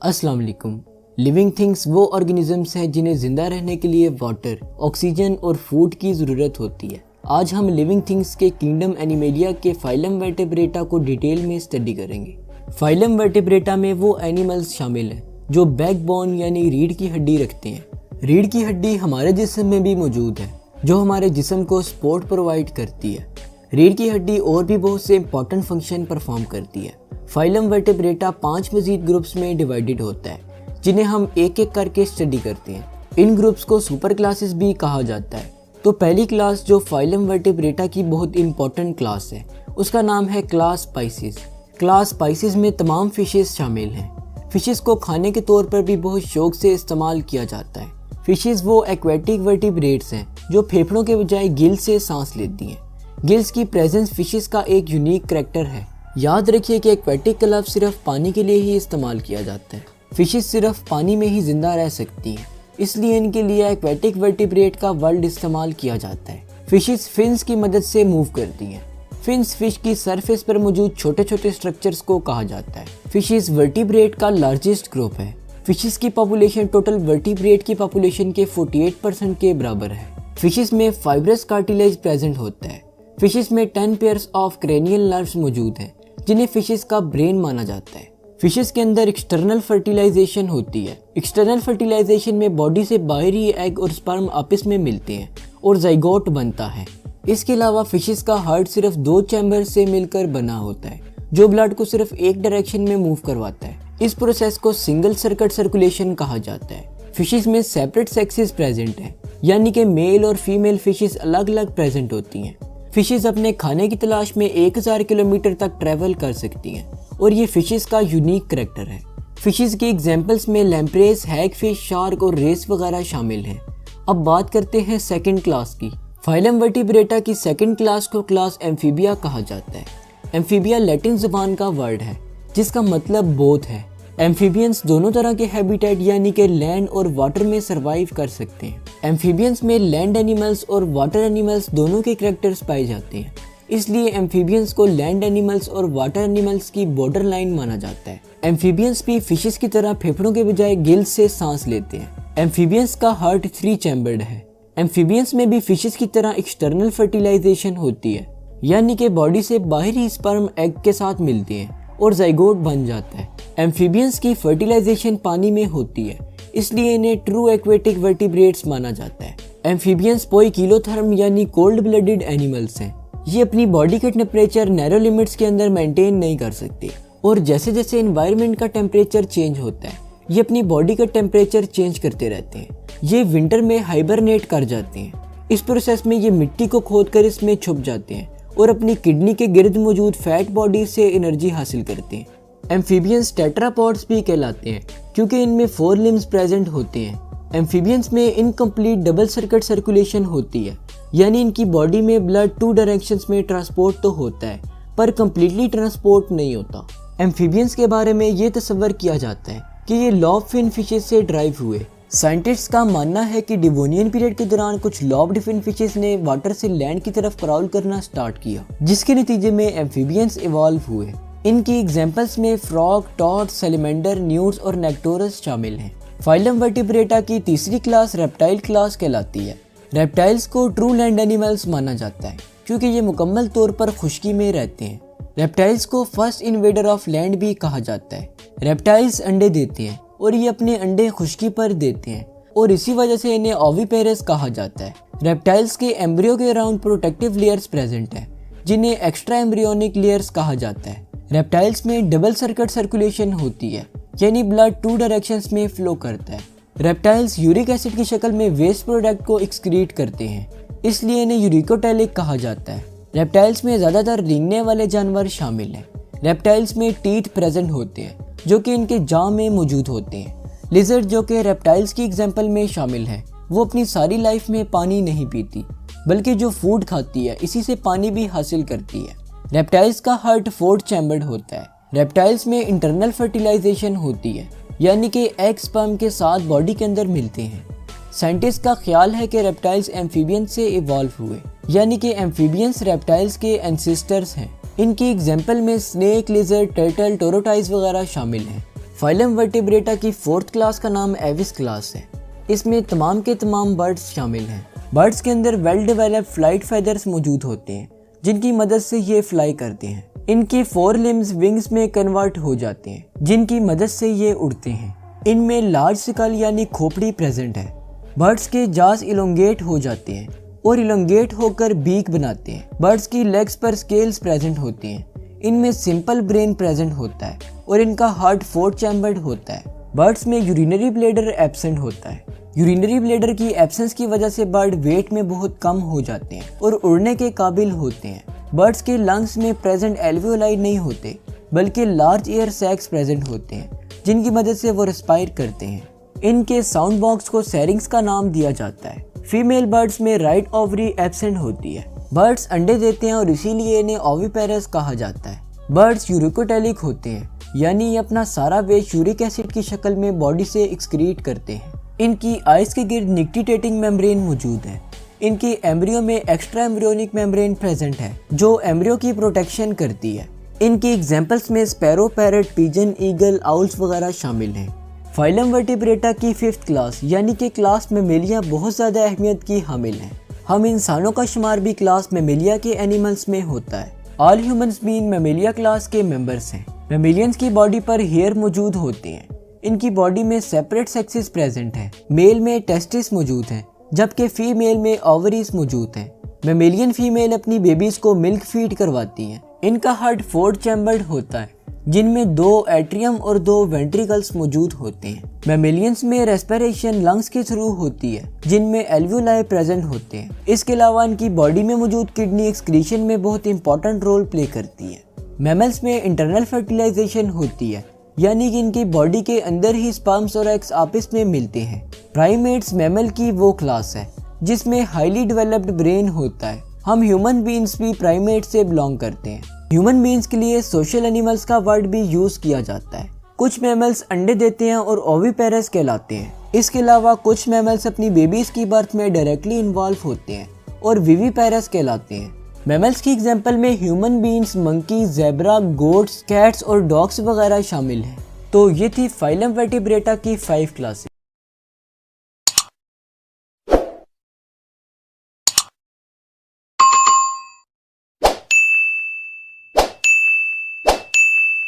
अस्सलाम वालेकुम। Living things वो ऑर्गेनिजम्स हैं जिन्हें जिंदा रहने के लिए वाटर, ऑक्सीजन और फूड की ज़रूरत होती है। आज हम लिविंग थिंग्स के किंगडम एनिमेलिया के फाइलम वर्टेब्रेटा को डिटेल में स्टडी करेंगे। फाइलम वर्टेब्रेटा में वो एनिमल्स शामिल हैं जो बैकबोन यानी रीढ़ की हड्डी रखते हैं। रीढ़ की हड्डी हमारे जिस्म में भी मौजूद है जो हमारे जिस्म को सपोर्ट प्रोवाइड करती है। रीढ़ की हड्डी और भी बहुत से इंपॉर्टेंट फंक्शन परफॉर्म करती है। फाइलम वर्टेब्रेटा 5 मजीद ग्रुप्स में डिवाइडेड होता है जिन्हें हम एक एक करके स्टडी करते हैं। इन ग्रुप्स को सुपर क्लासेस भी कहा जाता है। तो पहली क्लास जो फाइलम वर्टेब्रेटा की बहुत इंपॉर्टेंट क्लास है उसका नाम है क्लास स्पाइसिस। क्लास स्पाइसिस में तमाम फिशेस शामिल हैं। फिशेस को खाने के तौर पर भी बहुत शौक से इस्तेमाल किया जाता है। फिशेस वो एक्वेटिक वर्टिब्रेट्स हैं जो फेफड़ों के बजाय गिल से सांस लेती हैं। गिल्स की प्रेजेंस फिशेस का एक यूनिक करैक्टर है। याद रखिए कि एक्वेटिक का लफ्ज़ सिर्फ पानी के लिए ही इस्तेमाल किया जाता है। फिशेस सिर्फ पानी में ही जिंदा रह सकती हैं, इसलिए इनके लिए एक्वेटिक वर्टिब्रेट का वर्ड इस्तेमाल किया जाता है। फिशेस फिन्स की मदद से मूव करती हैं। फिन्स फिश की सरफेस पर मौजूद छोटे छोटे स्ट्रक्चर्स को कहा जाता है। फिशेस वर्टिब्रेट का लार्जेस्ट ग्रुप है। फिशेस की पॉपुलेशन टोटल वर्टिब्रेट की पॉपुलेशन के 48% के बराबर है। फिशेस में फाइब्रस कार्टिलेज प्रेजेंट होता है। फिशेस में 10 पेयर्स ऑफ क्रेनियल नर्व्स मौजूद हैं जिन्हें फिशेस का ब्रेन माना जाता है। फिशेस के अंदर एक्सटर्नल फर्टिलाइजेशन होती है। एक्सटर्नल फर्टिलाइजेशन में बॉडी से बाहरी एग और स्पर्म आपस में मिलते हैं और जाइगोट बनता है। इसके अलावा फिशेस का हार्ट सिर्फ 2 चैम्बर से मिलकर बना होता है जो ब्लड को सिर्फ एक डायरेक्शन में मूव करवाता है। इस प्रोसेस को सिंगल सर्किट सर्कुलेशन कहा जाता है। फिशेस में सेपरेट सेक्सेस प्रेजेंट हैं, यानी कि मेल और फीमेल फिशेस अलग अलग प्रेजेंट होती हैं। फिशेस अपने खाने की तलाश में 1000 किलोमीटर तक ट्रैवल कर सकती हैं और ये फिशेस का यूनिक करैक्टर है। फिशेस की एग्जांपल्स में लैम्प्रेस, हैगफिश, शार्क और रेस वगैरह शामिल हैं। अब बात करते हैं सेकंड क्लास की। फाइलम वर्टिब्रेटा की सेकंड क्लास को क्लास एम्फीबिया कहा जाता है। एम्फीबिया लैटिन जुबान का वर्ड है जिसका मतलब बोथ है। एम्फीबियंस दोनों तरह के हैबिटेट यानी कि लैंड और वाटर में सरवाइव कर सकते हैं। एम्फीबियंस में लैंड एनिमल्स और वाटर एनिमल्स दोनों के करैक्टर्स पाए जाते हैं, इसलिए एम्फीबियंस को लैंड एनिमल्स और वाटर एनिमल्स की बॉर्डर लाइन माना जाता है। एम्फीबियंस भी फिशेस की तरह फेफड़ों के बजाय गिल्स से सांस लेते हैं। एम्फीबियंस का हार्ट 3 चैम्बर्ड है। एम्फीबियंस में भी फिशेस की तरह एक्सटर्नल फर्टिलाइजेशन होती है, यानी कि बॉडी से बाहरी स्पर्म एग के साथ मिलते हैं और जाइगोट बन जाता है। एम्फीबियंस की फर्टिलाइजेशन पानी में होती है, इसलिए इन्हें ट्रू एक्वेटिक वर्टिब्रेट्स माना जाता है। एम्फीबियंस पोइकिलोथर्म यानी कोल्ड ब्लडेड एनिमल्स हैं। ये अपनी बॉडी के टेम्परेचर नैरो लिमिट्स के अंदर मेंटेन नहीं कर सकते और जैसे जैसे एनवायरनमेंट का टेम्परेचर चेंज होता है ये अपनी बॉडी का टेम्परेचर चेंज करते रहते हैं। ये विंटर में हाइबरनेट कर जाते हैं। इस प्रोसेस में ये मिट्टी को खोदकर इसमें छुप जाते हैं और अपनी किडनी के गिर्द मौजूद फैट बॉडी से एनर्जी हासिल करते हैं। एम्फीबियंस टेट्रापॉड्स भी कहलाते हैं क्योंकि इनमें 4 लिम्स प्रेजेंट होते हैं। एम्फीबियंस में इनकम्प्लीट डबल सर्किट सर्कुलेशन होती है, यानी इनकी बॉडी में ब्लड 2 डायरेक्शंस में ट्रांसपोर्ट तो होता है पर कम्प्लीटली ट्रांसपोर्ट नहीं होता। एम्फीबियंस के बारे में ये तस्वर किया जाता है कि ये लॉब फिन फिशेस से ड्राइव हुए। साइंटिस्ट्स का मानना है कि डिवोनियन पीरियड के दौरान कुछ लॉब्ड फिन फिशेस ने वाटर से लैंड की तरफ क्राउल करना स्टार्ट किया, जिसके नतीजे में एम्फीबियंस इवॉल्व हुए। इनकी एग्जांपल्स में फ्रॉग, टॉड, सैलमेंडर, न्यूट्स और नेक्टोरस शामिल हैं। फाइलम वर्टिब्रेटा की तीसरी क्लास रेप्टाइल क्लास कहलाती है। रेप्टाइल्स को ट्रू लैंड एनिमल्स माना जाता है क्योंकि ये मुकम्मल तौर पर खुश्की में रहते हैं। रेप्टाइल्स को फर्स्ट इन्वेडर ऑफ लैंड भी कहा जाता है। रेप्टाइल्स अंडे देते हैं और ये अपने अंडे खुश्की पर देते हैं और इसी वजह से इन्हें ओविपेरस कहा जाता है। रेप्टाइल्स के एम्ब्रियो के अराउंड प्रोटेक्टिव लेयर्स प्रेजेंट हैं जिन्हें एक्स्ट्रा एम्ब्रियोनिक लेयर्स कहा जाता है। रेप्टाइल्स में डबल सर्किट सर्कुलेशन होती है, यानी ब्लड 2 डायरेक्शंस में फ्लो करता है। रेप्टाइल्स यूरिक एसिड की शक्ल में वेस्ट प्रोडक्ट को एक्सक्रीट करते हैं, इसलिए इन्हें यूरिकोटैलिक कहा जाता है। रेप्टाइल्स में ज़्यादातर रेंगने वाले जानवर शामिल हैं। रेप्टाइल्स में टीथ प्रेजेंट होते हैं जो कि इनके जां में मौजूद होते हैं। लिजर्ड जो कि रेप्टाइल्स की एग्जाम्पल में शामिल है, वो अपनी सारी लाइफ में पानी नहीं पीती बल्कि जो फूड खाती है इसी से पानी भी हासिल करती है। रेप्टाइल्स का हार्ट 4 चैम्बर्ड होता है। रेप्टाइल्स में इंटरनल फर्टिलाइजेशन होती है, यानी कि एग स्पर्म के साथ बॉडी के अंदर मिलते हैं। साइंटिस्ट का ख्याल है कि रेप्टाइल्स एम्फीबियंस से इवॉल्व हुए, यानी कि एम्फीबियंस रेप्टाइल्स के एंसेस्टर्स हैं। इनकी एग्जाम्पल में स्नेक, लिजर्ड, टर्टल, टोरोटाइज वगैरह शामिल हैं। फाइलम वर्टिब्रेटा की 4th क्लास का नाम एविस क्लास है। इसमें तमाम के तमाम बर्ड्स शामिल हैं। बर्ड्स के अंदर वेल डेवलप्ड फ्लाइट फेदर्स मौजूद होते हैं जिनकी मदद से ये फ्लाई करते हैं। इनके 4 लिम्स विंग्स में कन्वर्ट हो जाते हैं जिनकी मदद से ये उड़ते हैं। इनमें लार्ज स्कल यानी खोपड़ी प्रेजेंट है। बर्ड्स के जास इलोंगेट हो जाते हैं और इलोंगेट होकर बीक बनाते हैं। बर्ड्स की लेग्स पर स्केल्स प्रेजेंट होती हैं। इनमें सिंपल ब्रेन प्रेजेंट होता है और इनका हार्ट 4 चैम्बर्ड होता है। बर्ड्स में यूरिनरी ब्लैडर एब्सेंट होता है। यूरिनरी ब्लैडर की एब्सेंस की वजह से बर्ड वेट में बहुत कम हो जाते हैं और उड़ने के काबिल होते हैं। बर्ड्स के लंग्स में प्रेजेंट एल्वियोलाई नहीं होते बल्कि लार्ज एयर सैक्स प्रेजेंट होते हैं जिनकी मदद से वो रेस्पायर करते हैं। इनके साउंड बॉक्स को सैरिंग्स का नाम दिया जाता है। फीमेल बर्ड्स में राइट ओवरी एब्सेंट होती है। बर्ड्स अंडे देते हैं और इसीलिए इन्हें ओविपेरस कहा जाता है। बर्ड्स यूरिकोटेलिक होते हैं यानी ये अपना सारा वेस्ट यूरिक एसिड की शक्ल में बॉडी से एक्सक्रीट करते हैं। इनकी आइज के गिर्द निक्टिटेटिंग मेम्ब्रेन मौजूद है। इनकी एम्ब्रियो में एक्स्ट्रा एम्ब्रियोनिक मेम्ब्रेन प्रेजेंट है जो एम्ब्रियो की प्रोटेक्शन करती है। इनकी एग्जाम्पल्स में sparrow, parrot, pigeon, eagle, owls वगैरह शामिल हैं। फाइलम वर्टिब्रेटा की 5th क्लास यानी कि क्लास मेमेलिया बहुत ज़्यादा अहमियत की हामिल है। हम इंसानों का शुमार भी क्लास मेमेलिया के एनिमल्स में होता है। ऑल ह्यूमंस भी मेमेलिया क्लास के मेंबर्स हैं। मेमेलियंस की बॉडी पर हेयर मौजूद होते हैं। इनकी बॉडी में सेपरेट सेक्सेस प्रेजेंट है। मेल में टेस्टिस मौजूद हैं जबकि फीमेल में ओवरीज मौजूद हैं। मेमेलियन फीमेल अपनी बेबीज को मिल्क फीड करवाती हैं। इनका हार्ट 4 चैम्बर्ड होता है जिनमें 2 एट्रियम और 2 वेंट्रिकल्स मौजूद होते हैं। मेमेलियंस में रेस्पिरेशन लंग्स के थ्रू होती है जिनमें एल्वियोलाई प्रेजेंट होते हैं। इसके अलावा इनकी बॉडी में मौजूद किडनी एक्सक्रीशन में बहुत इंपॉर्टेंट रोल प्ले करती है। मैमल्स में इंटरनल फर्टिलाइजेशन होती है यानी कि इनकी बॉडी के अंदर ही स्पर्म्स और एग्स आपस में मिलते हैं। प्राइमेट्स मैमल की वो क्लास है जिसमें हाईली डेवलप्ड ब्रेन होता है। हम ह्यूमन बीइंग्स भी प्राइमेट से बिलोंग करते हैं। ह्यूमन बीइंग्स के लिए सोशल एनिमल्स का वर्ड भी यूज किया जाता है। कुछ मैमल्स अंडे देते हैं और ओविपेरस कहलाते हैं। इसके अलावा कुछ मैमल्स अपनी बेबीज की बर्थ में डायरेक्टली इन्वॉल्व होते हैं और विविपेरस कहलाते हैं। मैमल्स की एग्जाम्पल में human beings, monkey, zebra, goats, cats और डॉग्स वगैरह शामिल हैं। तो ये थी फाइलम वर्टिब्रेटा की 5 क्लासेस।